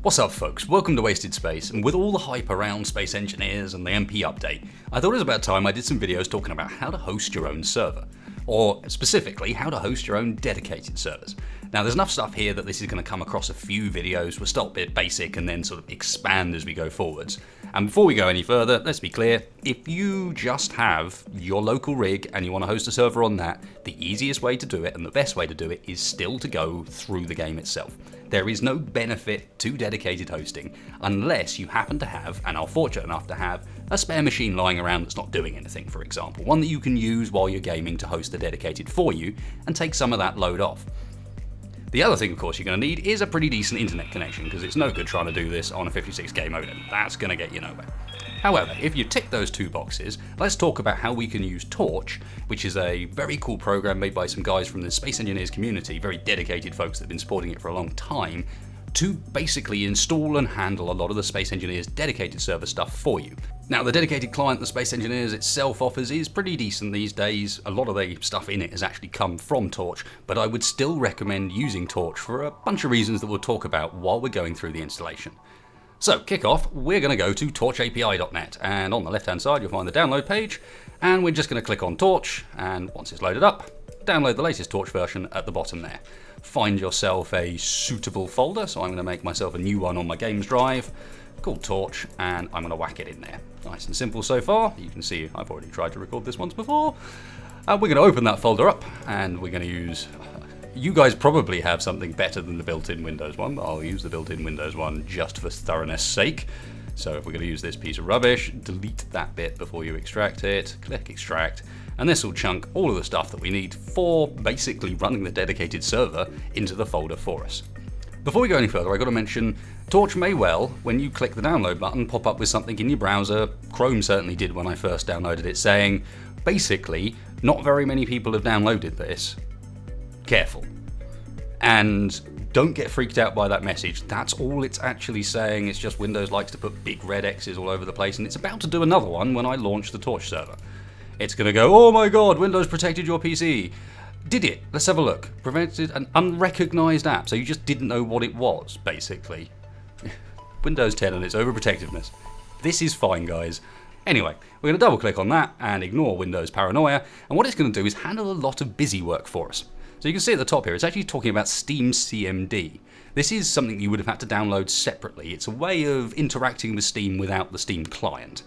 What's up folks, welcome to Wasted Space, and with all the hype around Space Engineers and the MP update, I thought it was about time I did some videos talking about how to host your own server. Or specifically, how to host your own dedicated servers. Now there's enough stuff here that this is going to come across a few videos. We'll start a bit basic and then sort of expand as we go forwards. And before we go any further, let's be clear, if you just have your local rig and you want to host a server on that, the easiest way to do it and the best way to do it is still to go through the game itself. There is no benefit to dedicated hosting unless you happen to have, and are fortunate enough to have, a spare machine lying around that's not doing anything, for example. One that you can use while you're gaming to host the dedicated for you and take some of that load off. The other thing, of course, you're going to need is a pretty decent internet connection, because it's no good trying to do this on a 56k modem. That's going to get you nowhere. However, if you tick those two boxes, let's talk about how we can use Torch, which is a very cool program made by some guys from the Space Engineers community, very dedicated folks that have been supporting it for a long time, to basically install and handle a lot of the Space Engineers dedicated server stuff for you. Now, the dedicated client the Space Engineers itself offers is pretty decent these days. A lot of the stuff in it has actually come from Torch, but I would still recommend using Torch for a bunch of reasons that we'll talk about while we're going through the installation. So, kick off, we're going to go to torchapi.net, and on the left hand side you'll find the download page, and we're just going to click on Torch, and once it's loaded up, download the latest Torch version at the bottom there. Find yourself a suitable folder, so I'm going to make myself a new one on my games drive called Torch, and I'm going to whack it in there. Nice and simple so far. You can see I've already tried to record this once before. We're going to open that folder up, and we're going to use... You guys probably have something better than the built-in Windows one, but I'll use the built-in Windows one just for thoroughness sake. So if we're going to use this piece of rubbish, delete that bit before you extract it, click extract, and this will chunk all of the stuff that we need for basically running the dedicated server into the folder for us. Before we go any further, I've got to mention, Torch may well, when you click the download button, pop up with something in your browser. Chrome certainly did when I first downloaded it, saying, basically, not very many people have downloaded this. Careful. And don't get freaked out by that message. That's all it's actually saying. It's just Windows likes to put big red X's all over the place, and it's about to do another one when I launch the Torch server. It's going to go, oh my god, Windows protected your PC. Did it? Let's have a look. Prevented an unrecognized app, so you just didn't know what it was, basically. Windows 10 and its overprotectiveness. This is fine, guys. Anyway, we're going to double click on that and ignore Windows paranoia, and what it's going to do is handle a lot of busy work for us. So you can see at the top here, it's actually talking about Steam CMD. This is something you would have had to download separately. It's a way of interacting with Steam without the Steam client.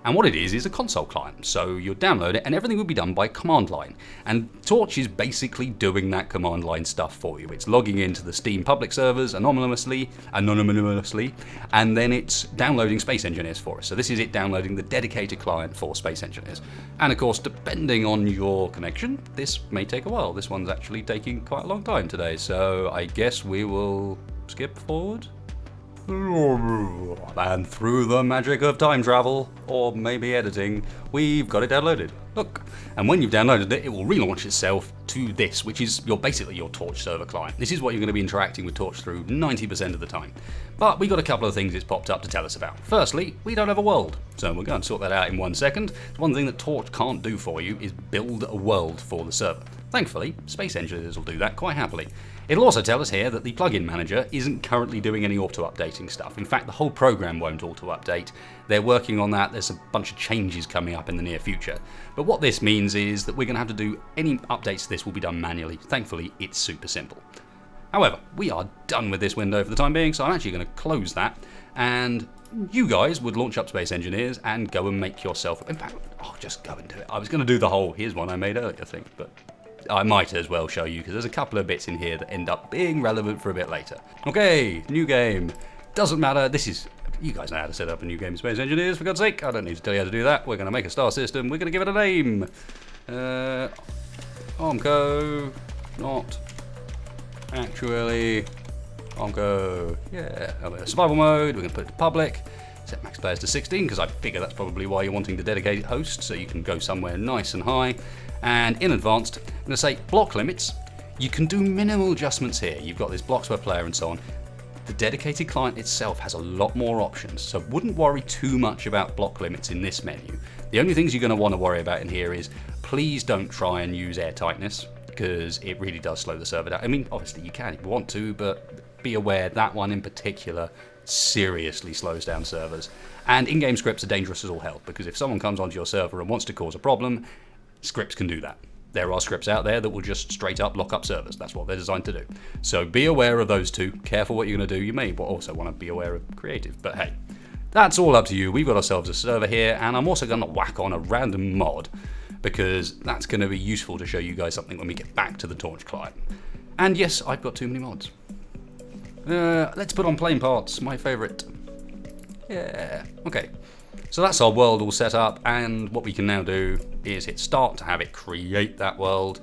And what it is a console client. So you'll download it and everything will be done by command line. And Torch is basically doing that command line stuff for you. It's logging into the Steam public servers anonymously, and then it's downloading Space Engineers for us. So this is it downloading the dedicated client for Space Engineers. And of course, depending on your connection, this may take a while. This one's actually taking quite a long time today. So I guess we will skip forward. And through the magic of time travel, or maybe editing, we've got it downloaded. Look, and when you've downloaded it, it will relaunch itself to this, which is basically your Torch server client. This is what you're going to be interacting with Torch through 90% of the time. But we got a couple of things it's popped up to tell us about. Firstly, we don't have a world, so we're going to sort that out in 1 second. One thing that Torch can't do for you is build a world for the server. Thankfully, Space Engineers will do that quite happily. It'll also tell us here that the plugin manager isn't currently doing any auto-updating stuff. In fact, the whole program won't auto-update. They're working on that. There's a bunch of changes coming up in the near future. But what this means is that we're going to have to do any updates to this will be done manually. Thankfully, it's super simple. However, we are done with this window for the time being, so I'm actually going to close that. And you guys would launch up Space Engineers and go and make yourself... In fact, I'll just go and do it. I was going to do the whole, here's one I made earlier thing, but... I might as well show you because there's a couple of bits in here that end up being relevant for a bit later. Okay, new game. Doesn't matter, this is... You guys know how to set up a new game in Space Engineers, for God's sake. I don't need to tell you how to do that. We're going to make a star system. We're going to give it a name. Omco. Not actually Omco. Yeah, survival mode. We're going to put it to public. Set max players to 16 because I figure that's probably why you're wanting the dedicated host, so you can go somewhere nice and high. And in advanced, I'm going to say block limits. You can do minimal adjustments here. You've got this blocks per player and so on. The dedicated client itself has a lot more options, so wouldn't worry too much about block limits in this menu. The only things you're going to want to worry about in here is please don't try and use air tightness, because it really does slow the server down. I mean, obviously you can if you want to, but be aware that one in particular seriously slows down servers. And in-game scripts are dangerous as all hell, because if someone comes onto your server and wants to cause a problem, scripts can do that. There are scripts out there that will just straight up lock up servers. That's what they're designed to do. So be aware of those two. Careful what you're going to do. You may also want to be aware of creative, but hey, that's all up to you. We've got ourselves a server here, and I'm also going to whack on a random mod, because that's going to be useful to show you guys something when we get back to the Torch client. And yes, I've got too many mods. Let's put on plane parts, my favorite. Yeah, okay. So that's our world all set up, and what we can now do is hit start to have it create that world.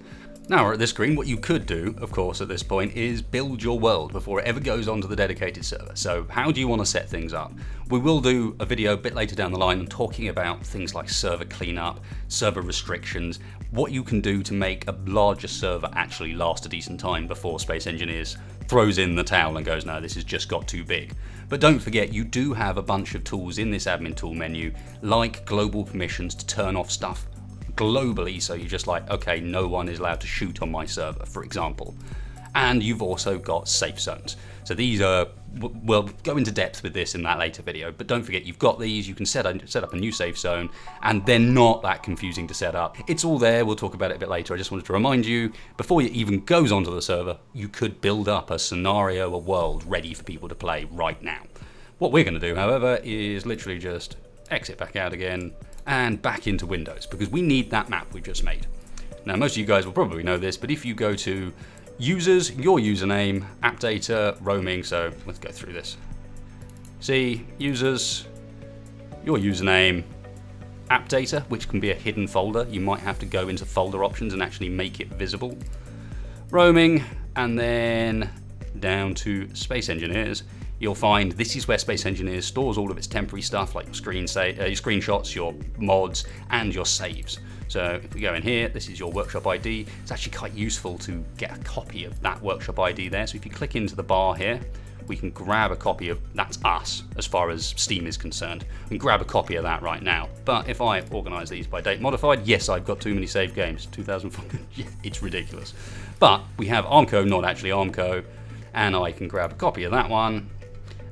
Now we're at this screen. What you could do, of course, at this point is build your world before it ever goes onto the dedicated server. So how do you want to set things up? We will do a video a bit later down the line talking about things like server cleanup, server restrictions, what you can do to make a larger server actually last a decent time before Space Engineers throws in the towel and goes, no, this has just got too big. But don't forget, you do have a bunch of tools in this admin tool menu, like global permissions to turn off stuff globally, so you're just like, okay, no one is allowed to shoot on my server, for example. And you've also got safe zones. So these are, we'll go into depth with this in that later video, but don't forget, you've got these. You can set up a new safe zone, and they're not that confusing to set up. It's all there. We'll talk about it a bit later. I just wanted to remind you, before it even goes onto the server, you could build up a scenario, a world ready for people to play right now. What we're going to do, however, is literally just exit back out again and back into Windows, because we need that map we just made. Now, most of you guys will probably know this, but if you go to users, your username, app data, roaming, so let's go through this. See, users, your username, app data, which can be a hidden folder. You might have to go into folder options and actually make it visible. Roaming, and then down to Space Engineers. You'll find this is where Space Engineers stores all of its temporary stuff, like your screenshots, your mods, and your saves. So if we go in here, this is your workshop ID. It's actually quite useful to get a copy of that workshop ID there. So if you click into the bar here, we can grab a copy of, that's us as far as Steam is concerned. We can grab a copy of that right now. But if I organize these by date modified, yes, I've got too many saved games, 2004, it's ridiculous. But we have Armco, not actually Armco, and I can grab a copy of that one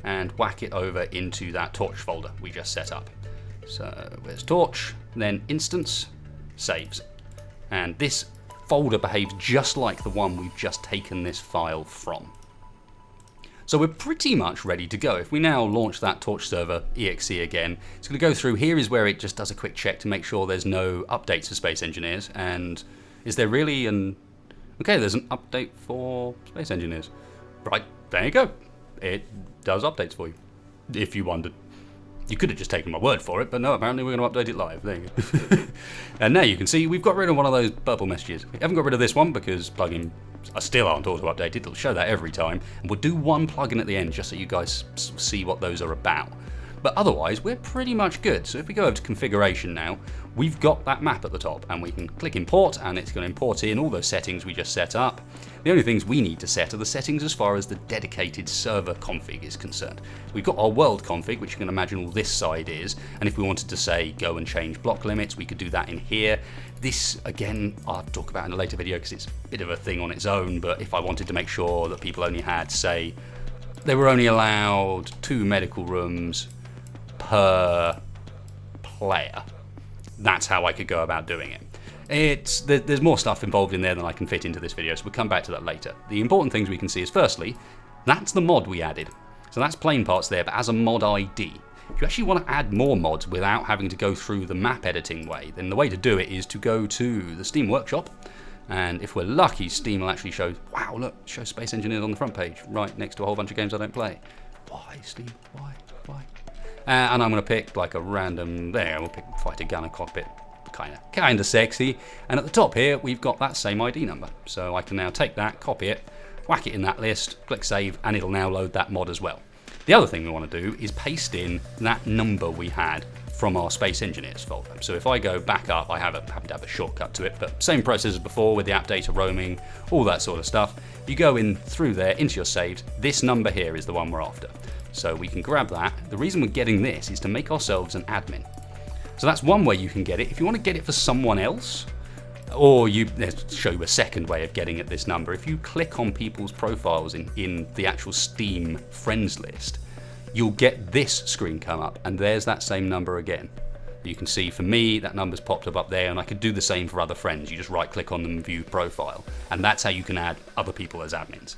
and whack it over into that Torch folder we just set up. So where's Torch, then instance, saves. And this folder behaves just like the one we've just taken this file from. So we're pretty much ready to go. If we now launch that Torch server exe again, it's going to go through. Here is where it just does a quick check to make sure there's no updates for Space Engineers. And is there really an... Okay, there's an update for Space Engineers. Right, there you go. It does updates for you, if you wondered. You could have just taken my word for it, but no, apparently we're going to update it live. There you go. And now you can see we've got rid of one of those purple messages. We haven't got rid of this one because plugins still aren't auto-updated. It'll show that every time. And we'll do one plugin at the end just so you guys see what those are about. But otherwise, we're pretty much good. So if we go over to configuration now, we've got that map at the top, and we can click import, and it's going to import in all those settings we just set up. The only things we need to set are the settings as far as the dedicated server config is concerned. We've got our world config, which you can imagine all this side is, and if we wanted to say go and change block limits, we could do that in here. This, again, I'll talk about in a later video because it's a bit of a thing on its own, but if I wanted to make sure that people only had, say, they were only allowed 2 medical rooms per player, that's how I could go about doing it. There's more stuff involved in there than I can fit into this video, so we'll come back to that later. The important things we can see is, firstly, that's the mod we added. So that's plane parts there, but as a mod ID. If you actually want to add more mods without having to go through the map editing way, then the way to do it is to go to the Steam Workshop, and if we're lucky, Steam will actually show, wow, look, show Space Engineers on the front page, right next to a whole bunch of games I don't play. Why, Steam? Why? And I'm going to pick like a random, there, we'll pick Fighter Gunner Cockpit. Kinda sexy. And at the top here, we've got that same ID number. So I can now take that, copy it, whack it in that list, click save, and it'll now load that mod as well. The other thing we want to do is paste in that number we had from our Space Engineers folder. So if I go back up, I happen to have a shortcut to it, but same process as before with the app data, roaming, all that sort of stuff. You go in through there into your saves. This number here is the one we're after. So we can grab that. The reason we're getting this is to make ourselves an admin. So that's one way you can get it. If you want to get it for someone else, or let's show you a second way of getting at this number. If you click on people's profiles in the actual Steam friends list, you'll get this screen come up, and there's that same number again. You can see for me, that number's popped up there, and I could do the same for other friends. You just right click on them and view profile, and that's how you can add other people as admins.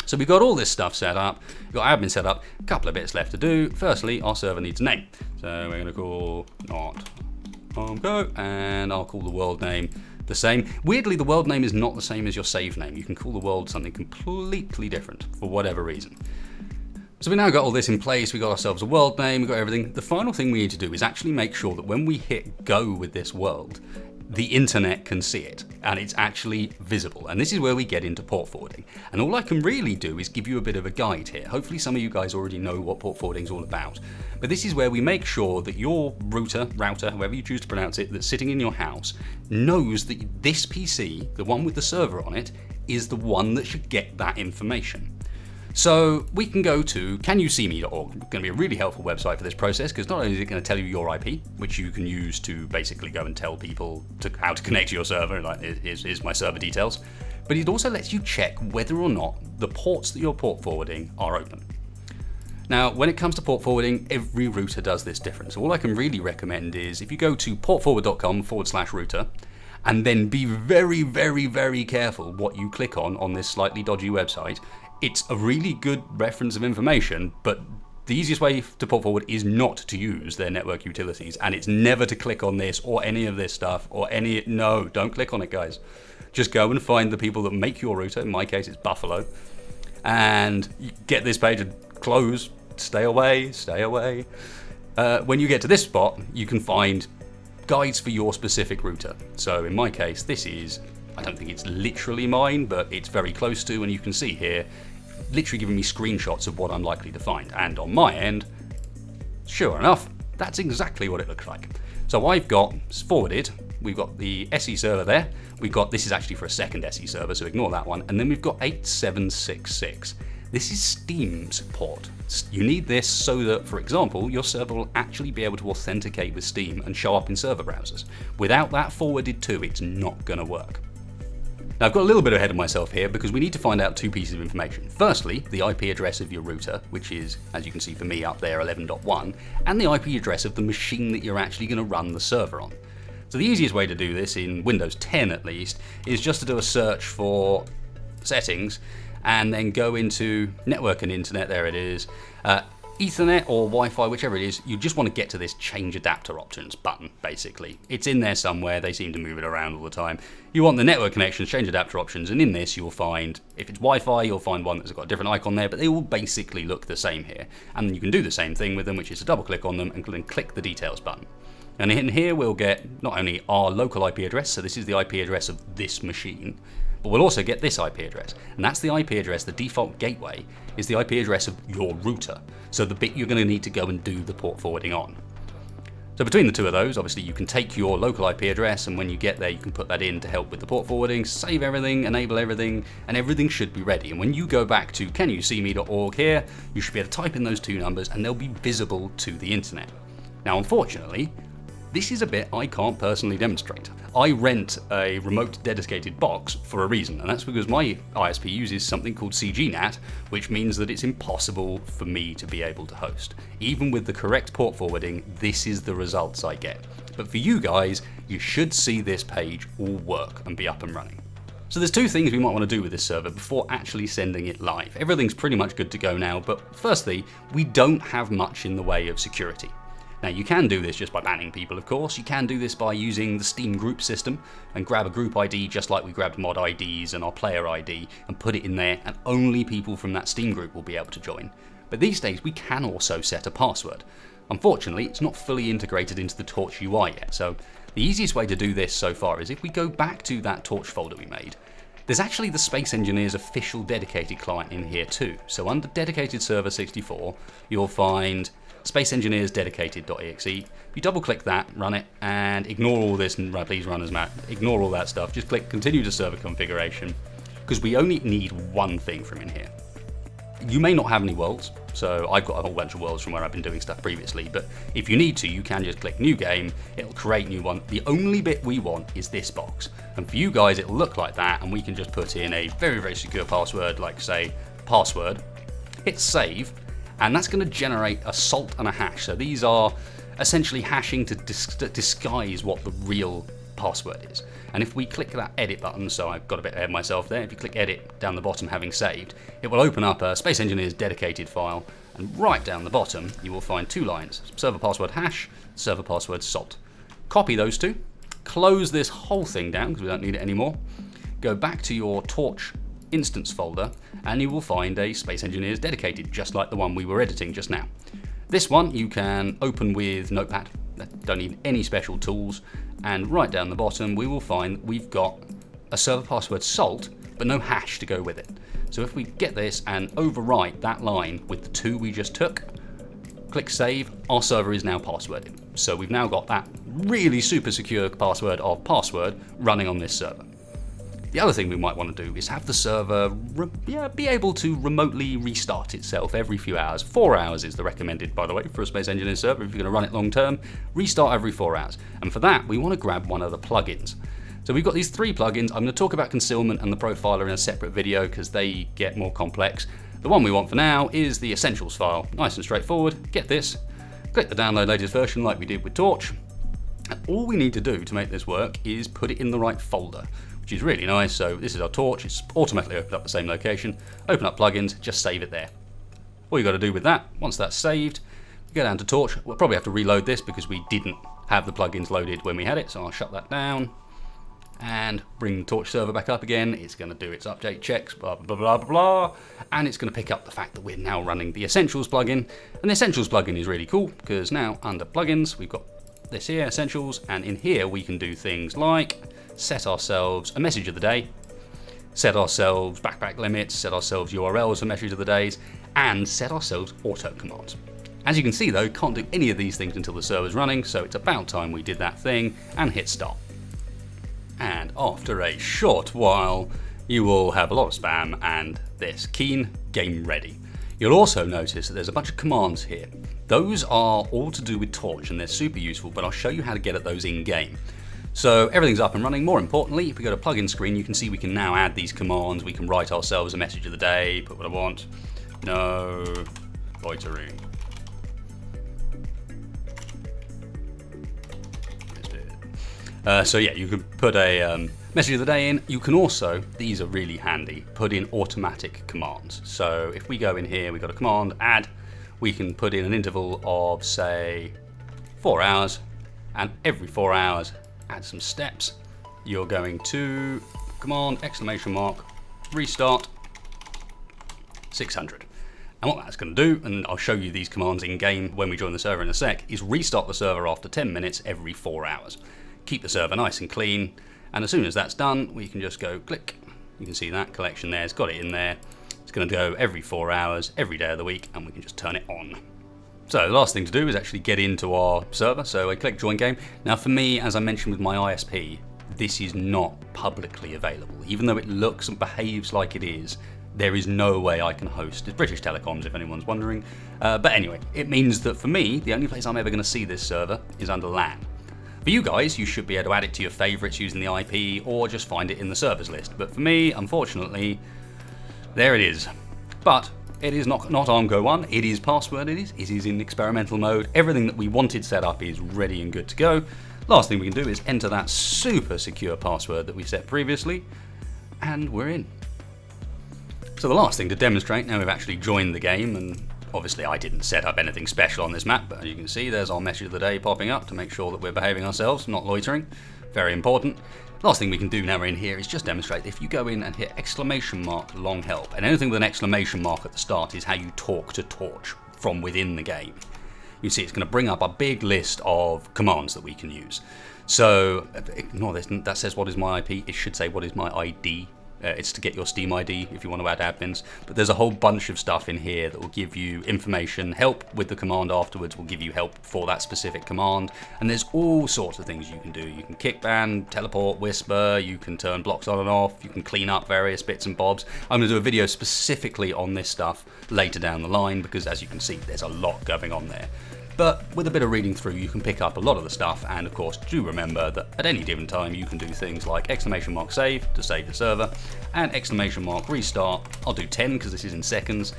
So we've got all this stuff set up, we've got admin set up, a couple of bits left to do. Firstly, our server needs a name. So we're going to call not.go, and I'll call the world name the same. Weirdly, the world name is not the same as your save name. You can call the world something completely different for whatever reason. So we now got all this in place, we got ourselves a world name, we got everything. The final thing we need to do is actually make sure that when we hit go with this world, the internet can see it, and it's actually visible. And this is where we get into port forwarding. And all I can really do is give you a bit of a guide here. Hopefully some of you guys already know what port forwarding is all about. But this is where we make sure that your router, however you choose to pronounce it, that's sitting in your house, knows that this PC, the one with the server on it, is the one that should get that information. So we can go to canyouseme.org. It's going to be a really helpful website for this process, because not only is it going to tell you your IP, which you can use to basically go and tell people how to connect to your server, like here's my server details, but it also lets you check whether or not the ports that you're port forwarding are open. Now, when it comes to port forwarding, every router does this different. So all I can really recommend is if you go to portforward.com/router, and then be very, very, very careful what you click on this slightly dodgy website. It's a really good reference of information, but the easiest way to port forward is not to use their network utilities, and it's never to click on this or any of this stuff or no, don't click on it, guys. Just go and find the people that make your router. In my case, it's Buffalo, and you get this page and close, stay away. When you get to this spot, you can find guides for your specific router. So in my case, this is, I don't think it's literally mine, but it's very close to, and you can see here, literally giving me screenshots of what I'm likely to find. And on my end, sure enough, that's exactly what it looks like. So I've got forwarded, we've got the SE server there, this is actually for a second SE server, so ignore that one, and then we've got 8766. This is Steam's port. You need this so that, for example, your server will actually be able to authenticate with Steam and show up in server browsers. Without that forwarded to, it's not going to work. Now, I've got a little bit ahead of myself here because we need to find out two pieces of information. Firstly, the IP address of your router, which is, as you can see for me up there, 11.1, and the IP address of the machine that you're actually going to run the server on. So the easiest way to do this, in Windows 10 at least, is just to do a search for settings and then go into network and internet, there it is, Ethernet or Wi-Fi, whichever it is. You just want to get to this change adapter options button, basically. It's in there somewhere, they seem to move it around all the time. You want the network connections, change adapter options, and in this you'll find, if it's Wi-Fi, you'll find one that's got a different icon there, but they all basically look the same here. And you can do the same thing with them, which is to double click on them and then click the details button. And in here we'll get not only our local IP address, so this is the IP address of this machine, but we'll also get this IP address. And that's the IP address, the default gateway, is the IP address of your router. So the bit you're going to need to go and do the port forwarding on. So between the two of those, obviously you can take your local IP address, and when you get there you can put that in to help with the port forwarding, save everything, enable everything, and everything should be ready. And when you go back to canyouseme.org here, you should be able to type in those two numbers and they'll be visible to the internet. Now unfortunately, this is a bit I can't personally demonstrate. I rent a remote dedicated box for a reason, and that's because my ISP uses something called CGNAT, which means that it's impossible for me to be able to host. Even with the correct port forwarding, this is the results I get. But for you guys, you should see this page all work and be up and running. So there's two things we might want to do with this server before actually sending it live. Everything's pretty much good to go now, but firstly, we don't have much in the way of security. Now you can do this just by banning people, of course. You can do this by using the Steam group system and grab a group ID just like we grabbed mod IDs and our player ID and put it in there, and only people from that Steam group will be able to join. But these days we can also set a password. Unfortunately, it's not fully integrated into the Torch UI yet, so the easiest way to do this so far is if we go back to that Torch folder we made, there's actually the Space Engineers official dedicated client in here too. So under dedicated server 64, you'll find Space Engineers dedicated.exe. You double click that, run it, and ignore all this, and please run as Matt. Ignore all that stuff. Just click continue to server configuration, because we only need one thing from in here. You may not have any worlds, so I've got a whole bunch of worlds from where I've been doing stuff previously, but if you need to, you can just click new game, it'll create new one. The only bit we want is this box. And for you guys, it'll look like that, and we can just put in a very, very secure password, like say, password, hit save, and that's going to generate a salt and a hash. So these are essentially hashing to disguise what the real password is. And if we click that edit button, so I've got a bit ahead of myself there, if you click edit down the bottom having saved, it will open up a Space Engineers dedicated file, and right down the bottom you will find two lines, server password hash, server password salt. Copy those two, close this whole thing down because we don't need it anymore, go back to your Torch instance folder, and you will find a Space Engineers dedicated, just like the one we were editing just now. This one you can open with Notepad, don't need any special tools, and right down the bottom we will find we've got a server password salt, but no hash to go with it. So if we get this and overwrite that line with the two we just took, click save, our server is now passworded. So we've now got that really super secure password of password running on this server. The other thing we might want to do is have the server be able to remotely restart itself every few hours. 4 hours is the recommended, by the way, for a Space Engineers server. If you're going to run it long term, restart every 4 hours. And for that, we want to grab one of the plugins. So we've got these 3 plugins. I'm going to talk about Concealment and the Profiler in a separate video because they get more complex. The one we want for now is the Essentials file. Nice and straightforward. Get this, click the download latest version like we did with Torch. And all we need to do to make this work is put it in the right folder, which is really nice. So this is our Torch, it's automatically opened up the same location. Open up plugins, just save it there. All you got to do with that, once that's saved, go down to Torch. We'll probably have to reload this because we didn't have the plugins loaded when we had it, so I'll shut that down and bring the Torch server back up again. It's going to do its update checks, blah, blah, blah, blah, blah, and it's going to pick up the fact that we're now running the Essentials plugin. And the Essentials plugin is really cool because now under plugins, we've got this here, Essentials, and in here we can do things like set ourselves a message of the day, set ourselves backpack limits, set ourselves URLs for message of the days, and set ourselves auto commands. As you can see though, can't do any of these things until the server's running, so it's about time we did that thing and hit start. And after a short while, you will have a lot of spam and this, keen, game ready. You'll also notice that there's a bunch of commands here. Those are all to do with Torch and they're super useful, but I'll show you how to get at those in game. So everything's up and running. More importantly, if we go to plugin screen, you can see we can now add these commands. We can write ourselves a message of the day, put what I want. No loitering. So yeah, you can put a message of the day in. You can also, these are really handy, put in automatic commands. So if we go in here, we've got a command, add, we can put in an interval of say 4 hours, and every 4 hours, add some steps. You're going to command exclamation mark restart 600. And what that's going to do, and I'll show you these commands in game when we join the server in a sec, is restart the server after 10 minutes every 4 hours. Keep the server nice and clean, and as soon as that's done, we can just go click. You can see that collection there, it's got it in there. It's going to go every 4 hours, every day of the week, and we can just turn it on. So the last thing to do is actually get into our server. So I click join game. Now for me, as I mentioned with my ISP, this is not publicly available. Even though it looks and behaves like it is, there is no way I can host. It's British Telecoms if anyone's wondering. But anyway, it means that for me, the only place I'm ever going to see this server is under LAN. For you guys, you should be able to add it to your favorites using the IP or just find it in the servers list. But for me, unfortunately, there it is. But it is not ARMGO1, it is passworded, it is in experimental mode. Everything that we wanted set up is ready and good to go. Last thing we can do is enter that super secure password that we set previously, and we're in. So the last thing to demonstrate, now we've actually joined the game, and obviously I didn't set up anything special on this map, but as you can see there's our message of the day popping up to make sure that we're behaving ourselves, not loitering. Very important. Last thing we can do now we're in here is just demonstrate if you go in and hit exclamation mark long help, and anything with an exclamation mark at the start is how you talk to Torch from within the game. You see it's going to bring up a big list of commands that we can use. So ignore this, that says what is my IP, it should say what is my ID. It's to get your Steam ID if you want to add admins, but there's a whole bunch of stuff in here that will give you information, help with the command afterwards will give you help for that specific command, and there's all sorts of things you can do. You can kick ban, teleport, whisper, you can turn blocks on and off, you can clean up various bits and bobs. I'm going to do a video specifically on this stuff later down the line because as you can see there's a lot going on there. But with a bit of reading through, you can pick up a lot of the stuff, and of course, do remember that at any given time you can do things like !save to save the server, and !restart, I'll do 10 because this is in seconds,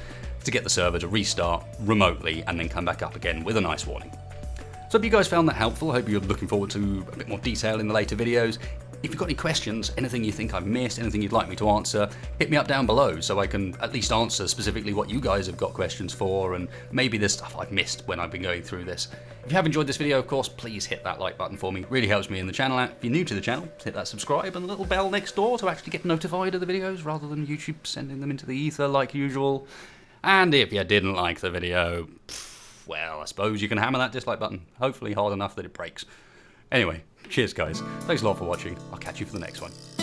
to get the server to restart remotely and then come back up again with a nice warning. So hope you guys found that helpful. I hope you're looking forward to a bit more detail in the later videos. If you've got any questions, anything you think I've missed, anything you'd like me to answer, hit me up down below so I can at least answer specifically what you guys have got questions for, and maybe there's stuff I've missed when I've been going through this. If you have enjoyed this video, of course, please hit that like button for me. It really helps me in the channel out. If you're new to the channel, hit that subscribe and the little bell next door to actually get notified of the videos rather than YouTube sending them into the ether like usual. And if you didn't like the video, well, I suppose you can hammer that dislike button, hopefully hard enough that it breaks. Anyway, cheers guys, thanks a lot for watching, I'll catch you for the next one.